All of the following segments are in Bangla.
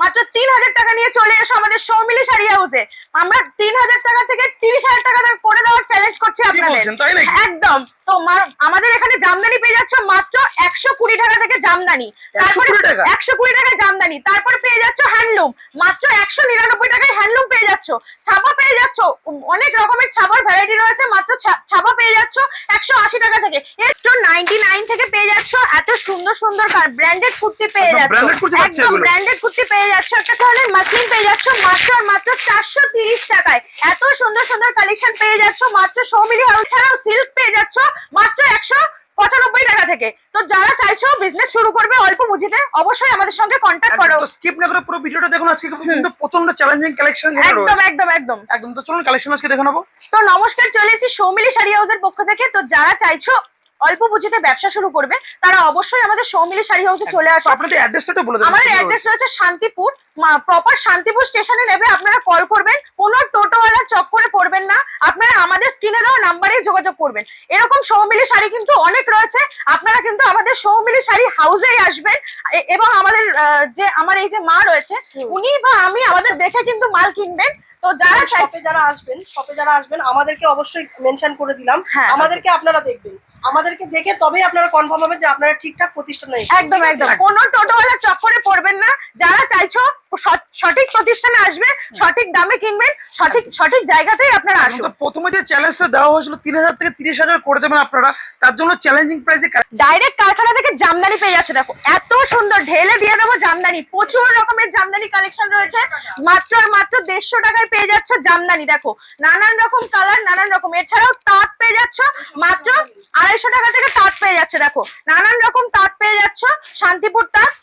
মাত্র 3000 টাকা নিয়ে চলে এসো আমাদের সৌমিলি শাড়ি হাউসে। আমরা 3000 টাকা থেকে 30,000 টাকা করে দেওয়ার চ্যালেঞ্জ করছি আপনাদের। একদম। তো আমাদের এখানে জামদানি পেয়ে যাচ্ছ মাত্র 120 টাকা থেকে জামদানি, তারপরে 120 টাকায় জামদানি, তারপরে পেয়ে যাচ্ছ হ্যান্ডলুম মাত্র 199 টাকায় হ্যান্ডলুম পেয়ে যাচ্ছ, ছাপা পেয়ে যাচ্ছ, অনেক রকমের ছাপার ভ্যারাইটি রয়েছে, মাত্র ছাপা পেয়ে যাচ্ছ 180 টাকা থেকে। একটু 99 থেকে পেয়ে যাচ্ছ এত সুন্দর সুন্দর ব্র্যান্ডেড কুর্তি পেয়ে যাচ্ছ, একদম ব্র্যান্ডেড কুর্তি পেয়ে যাচ্ছ। একটা ধরনের মাসলিন পেয়ে যাচ্ছ মাত্র 430 টাকায়। এত সুন্দর সুন্দর কালেকশন পেয়ে যাচ্ছ মাত্র সৌমিলি হাউস। ছাড়াও সিল্ক পেয়ে যাচ্ছ মাত্র 195 টাকা থেকে। তো যারা চাইছো বিজনেস শুরু করবে অল্প পুঁজিতে, অবশ্যই আমাদের সঙ্গে কন্টাক্ট করো। তো স্কিপ না করে পুরো ভিডিওটা দেখুন, আজকে কিন্তু প্রচন্ড চ্যালেঞ্জিং কালেকশন একদম একদম একদম একদম। তো চলুন কালেকশন আজকে দেখে নেবো। তো নমস্কার, চলে এসেছি সৌমিলি শাড়ি হাউসের পক্ষ থেকে। তো যারা চাইছো অল্প পুঁজিতে ব্যবসা শুরু করবে তারা অবশ্যই আমাদের সৌমিলি শাড়ি হাউসে চলে আসো। আপনাদের অ্যাড্রেসটা বলে দেন। আমাদের অ্যাড্রেস রয়েছে শান্তিপুর, প্রপার শান্তিপুর স্টেশনে নেবে আপনারা কল করবেন, কোনো টোটোওয়ালা চক্করে পড়বেন না, আপনারা আমাদের স্ক্রিনে দেওয়া নাম্বারে যোগাযোগ করবেন। এরকম সৌমিলি শাড়ি কিন্তু অনেক রয়েছে, আপনারা কিন্তু আমাদের সৌমিলি শাড়ি হাউসেই আসবেন। এবং আমাদের আমার এই যে মা রয়েছে উনি বা আমি আমাদের দেখে কিন্তু মাল কিনবেন। তো যারা শপে যারা আসবেন আমাদেরকে অবশ্যই মেনশন করে দিলাম, আমাদেরকে আপনারা দেখবেন, আমাদেরকে দেখে তবেই আপনারা কনফার্ম হবেন যে আপনারা ঠিকঠাক প্রতিষ্ঠানে। একদম একদম, কোনো টোটোওয়ালা চক্করে পড়বেন না। যারা চাইছো সঠিক প্রতিষ্ঠানে আসবে, সঠিক দামে কিনবেন, সঠিক জায়গাতেই আপনারা আসুন। তো প্রথমে যে চ্যালেঞ্জটা দেওয়া হয়েছিল 3000 থেকে 30,000 করে দেবেন আপনারা, তার জন্য চ্যালেঞ্জিং প্রাইসে ডাইরেক্ট কারখানা থেকে জামদানি পেয়ে যাচ্ছে। দেখো এত সুন্দর, ঢেলে দিয়ে দেবো জামদানি, প্রচুর রকমের জামদানি কালেকশন রয়েছে। মাত্র 150 টাকায় পেয়ে যাচ্ছে জামদানি। দেখো নানান রকম কালার, নানান রকম। এছাড়াও তাঁত পেয়ে যাচ্ছ মাত্র 250 টাকা থেকে তাঁত পেয়ে যাচ্ছে। দেখো নানান রকম তাঁত পেয়ে যাচ্ছ, শান্তিপুর তাঁত।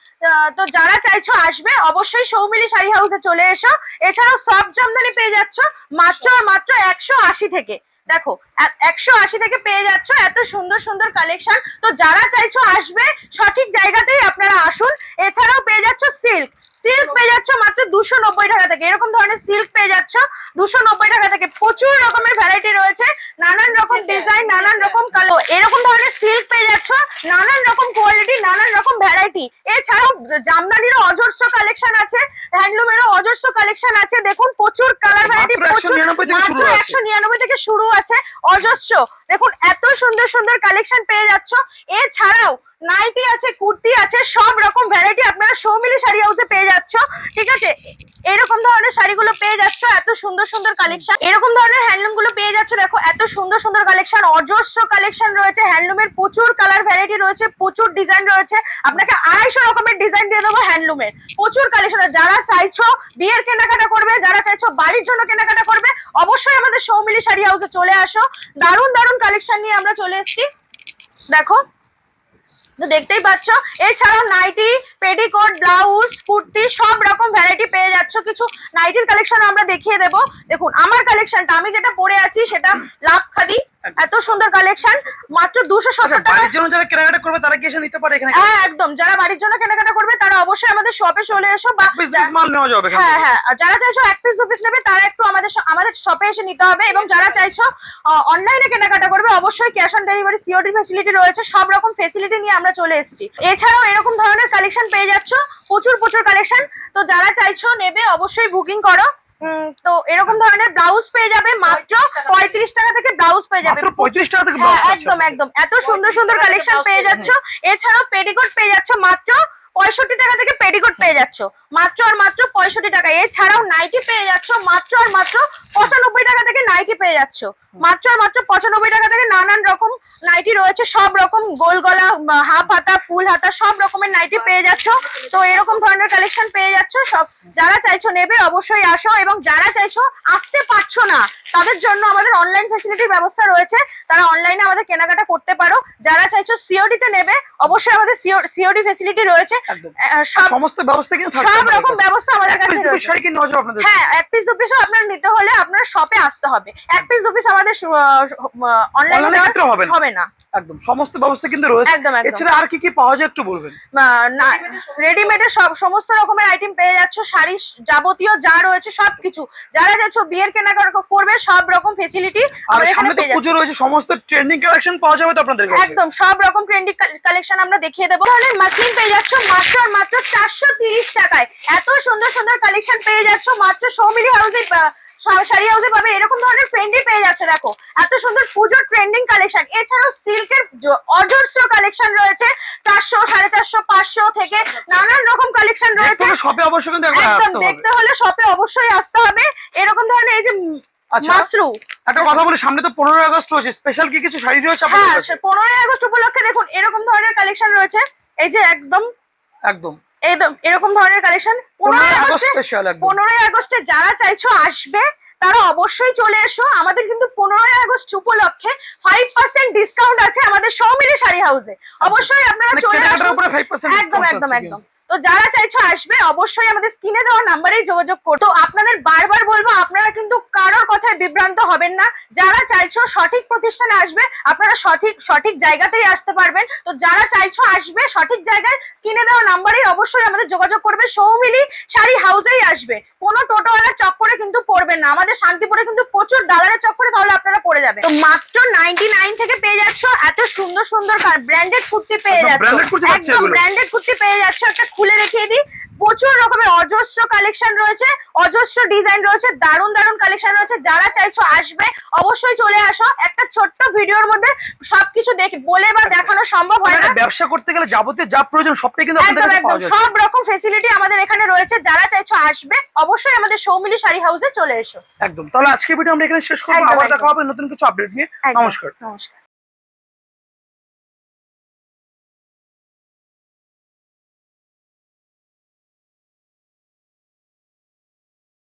তো যারা চাইছো আসবে অবশ্যই সৌমিলি শাড়ি হাউসে চলে এসো। এছাড়াও সব জামদানি পেয়ে যাচ্ছ মাত্র 180 থেকে। দেখো 180 থেকে পেয়ে যাচ্ছ এত সুন্দর সুন্দর কালেকশন। তো যারা চাইছো আসবে, সঠিক জায়গাতেই আপনারা আসুন। এছাড়াও পেয়ে যাচ্ছ সিল্ক পেয়ে যাচ্ছ মাত্র 290 টাকা থেকে। এরকম ধরনের সিল্ক পেয়ে যাচ্ছ 290 টাকা থেকে। প্রচুর রকমের ভ্যারাইটি রয়েছে, নানান রকম ডিজাইন, নানান রকম কালার। এরকম ধরনের সিল্ক পেয়ে যাচ্ছ, নানান রকম কোয়ালিটি, নানান রকম ভ্যারাইটি। এছাড়াও জামদানিরও অজস্র কালেকশন আছে, হ্যান্ডলুমেরও অজস্র কালেকশন আছে। দেখুন প্রচুর কালার ভ্যারাইটি, মাত্র 199 থেকে শুরু আছে, অজস্র। দেখুন এত সুন্দর সুন্দর কালেকশন পেয়ে যাচ্ছ। এছাড়াও নাইটি আছে, কুর্তি আছে, সব রকম ভ্যারাইটি আপনারা সৌমিলি শাড়ি হাউসে পেয়ে যাচ্ছ। ঠিক আছে, এরকম ধরনের শাড়িগুলো পেয়ে যাচ্ছ, এত সুন্দর সুন্দর কালেকশন। এরকম ধরনের হ্যান্ডলুম গুলো পেয়ে যাচ্ছ। দেখো এত সুন্দর সুন্দর কালেকশন, অজস্র কালেকশন রয়েছে হ্যান্ডলুমের, প্রচুর কালার ভ্যারাইটি রয়েছে, প্রচুর ডিজাইন রয়েছে। আপনাকে 250 রকমের ডিজাইন দিয়ে দেবো হ্যান্ডলুমের, প্রচুর কালেকশন। যারা চাইছো বিয়ের কেনাকাটা করবে, যারা চাইছো বাড়ির জন্য কেনাকাটা করবে, অবশ্যই আমাদের সৌমিলি শাড়ি হাউসে চলে আসো। দারুণ দারুণ কালেকশন নিয়ে আমরা চলে এসেছি। দেখো তো দেখতেই পাচ্ছ। এছাড়াও নাইটি, পেটিকোট, ব্লাউজ, কুর্তি সব রকম ভ্যারাইটি পেয়ে যাচ্ছ। কিছু নাইটির কালেকশন আমরা দেখিয়ে দেবো। দেখুন আমার কালেকশনটা, আমি যেটা পরে আছি সেটা লাভ খাদি, এত সুন্দর কালেকশন মাত্র 270 টাকা। বাড়ির জন্য যারা কেনাকাটা করবে তারা কি এসে নিতে পারে এখানে? হ্যাঁ একদম, যারা বাড়ির জন্য কেনাকাটা করবে তারা অবশ্যই আমাদের শপে চলে এসো। মাল নেওয়া যাবে। হ্যাঁ হ্যাঁ, যারা চাইছো 1 পিস 2 পিস নেবে তারা একটু আমাদের শপে এসে নিতে হবে। এবং যারা চাইছো অনলাইনে কেনাকাটা করবে, অবশ্যই cash on delivery, COD facility রয়েছে, সব রকম ফ্যাসিলিটি নিয়ে আমরা চলে এসেছি। এছাড়াও এরকম ধরনের কালেকশন পেয়ে যাচ্ছ, প্রচুর প্রচুর কালেকশন। তো যারা চাইছো নেবে অবশ্যই বুকিং করো। তো এরকম ধরনের ব্লাউজ পেয়ে যাবে মাত্র 35 টাকা থেকে। ব্লাউজ পেয়ে যাবে 35 টাকা থেকে। একদম একদম, এত সুন্দর সুন্দর কালেকশন পেয়ে যাচ্ছ। এছাড়াও পেটিকোট পেয়ে যাচ্ছ মাত্র 65 টাকা থেকে। পেটিকোট পেয়ে যাচ্ছ মাত্র আর মাত্র 65 টাকা। এছাড়াও নাইটি পেয়ে যাচ্ছ মাত্র আর মাত্র 95 টাকা থেকে। নাইটি পেয়ে যাচ্ছ মাত্র আর মাত্র 95 টাকা থেকে। নানান রকম নাইটি রয়েছে, সব রকম, গোল গলা, হাফ হাতা, ফুল হাতা, সব রকমের নাইটি পেয়ে যাচ্ছ। তো এরকম ধরনের কালেকশন পেয়ে যাচ্ছ। সব যারা চাইছো নেবে অবশ্যই আসো। এবং যারা চাইছো আসতে পারছো না তাদের জন্য আমাদের অনলাইন ফ্যাসিলিটির ব্যবস্থা রয়েছে, তারা অনলাইনে আমাদের কেনাকাটা করতে পারো। যারা চাইছো সিওডি তে নেবে, অবশ্যই আমাদের সিওডি ফ্যাসিলিটি রয়েছে। সমস্ত ব্যবস্থা কিন্তু থাকবে, সব রকম ব্যবস্থা আমাদের কাছে রয়েছে। শাড়ি কি নেওয়া যাবে আপনাদের? হ্যাঁ, 1 পিস 2 পিসও আপনারা নিতে হলে আপনার শপে আসতে হবে। 1 পিস 2 পিস আমাদের অনলাইনে হবে না। একদম সমস্ত ব্যবস্থা কিন্তু রয়েছে। এছাড়া আর কি কি পাওয়া যায় একটু বলবেন? না, রেডিমেডের সমস্ত রকমের আইটেম পেয়ে যাচ্ছ, শাড়ি যাবতীয় যা রয়েছে সবকিছু, যারা চাইছো বিয়ের কেনাকাটা করবে সব রকম ফেসিলিটি আর সামনে তো পুজো রয়েছে, সমস্ত ট্রেন্ডিং কালেকশন পাওয়া যাবে তো আপনাদের কাছে? একদম সব রকম ট্রেন্ডিং কালেকশন আমরা দেখিয়ে দেবো। তাহলে মাসলিন পেয়ে যাচ্ছ মাত্র আর মাত্র 430 টাকায়। এত সুন্দর সুন্দর কালেকশন পেয়ে যাচ্ছ মাত্র সৌমিলি হাউসে, শাড়ি হাউসে পাবে। এরকম ধরনের ট্রেন্ডি পেয়ে যাচ্ছে, দেখো এত সুন্দর পুজোর ট্রেন্ডিং কালেকশন। এছাড়াও সিল্কের অজস্র কালেকশন রয়েছে, 400, 450, 500 থেকে নানান রকম কালেকশন রয়েছে। শপে অবশ্যই কিন্তু একদম দেখতে হলে শপে অবশ্যই আসতে হবে। এরকম ধরনের এই যে মাশরু, একটা কথা বলি, সামনে তো 15 আগস্ট রয়েছে, স্পেশাল কি কিছু শাড়ি রয়েছে আপনাদের হ্যাঁ কাছে? 15 আগস্ট উপলক্ষে দেখুন এরকম ধরনের কালেকশন রয়েছে। এই যে একদম এরকম ধরনের কালেকশন 15 আগস্টে স্পেশাল। 15 আগস্টে যারা চাইছো আসবে তারা অবশ্যই চলে এসো। আমাদের কিন্তু 15 আগস্ট উপলক্ষে 5% ডিসকাউন্ট আছে আমাদের সৌমিলি শাড়ি হাউসে। অবশ্যই আপনারা চলে আসুন। একদম একদম একদম। তো যারা চাইছো আসবে অবশ্যই আমাদের স্ক্রিনে দেওয়া নাম্বারেই যোগাযোগ করো। তো আপনাদের বারবার বলবো আপনারা কিন্তু কারোর কথায় বিভ্রান্ত হবেন না। যারা চাইছো সঠিক প্রতিষ্ঠানে আসবে, আপনারা সঠিক জায়গাতেই আসতে পারবেন। তো যারা চাইছো আসবে সঠিক জায়গায়, স্ক্রিনে দেওয়া নাম্বারেই অবশ্যই আমাদের যোগাযোগ করবে। সৌমিলি শাড়ি হাউসেই আসবে, কোনো টোটোওয়ালার চক্করে কিন্তু পড়বেন না। আমাদের শান্তিপুরে কিন্তু প্রচুর দালালের চক্করে তাহলে আপনারা পড়ে যাবেন। তো মাত্র 99 থেকে পেয়ে যাচ্ছ এত সুন্দর সুন্দর ব্র্যান্ডেড কুর্তি পেয়ে যাচ্ছ, একদম ব্র্যান্ডেড কুর্তি পেয়ে যাচ্ছ। একটা খুলে দেখিয়ে দিই, প্রচুর রকমের অজস্র কালেকশন রয়েছে, অজস্র ডিজাইন রয়েছে, দারুণ দারুণ কালেকশন রয়েছে। যারা চাইছো আসবে অবশ্যই চলে আসো। একটা ছোট্ট ভিডিওর মধ্যে সবকিছু বলে বা দেখানো সম্ভব হয় না। ব্যবসা করতে গেলে যাবতীয় যা প্রয়োজন সবটাই কিন্তু আপনাদের কাছে পাওয়া যায়। সব রকম ফেসিলিটি আমাদের এখানে রয়েছে। যারা চাইছো আসবে অবশ্যই আমাদের সৌমিলি শাড়ি হাউসে চলে এসো। একদম। তাহলে আজকের ভিডিও আমরা এখানে শেষ করব, আবার দেখা হবে নতুন কিছু আপডেট নিয়ে। নমস্কার। নমস্কার।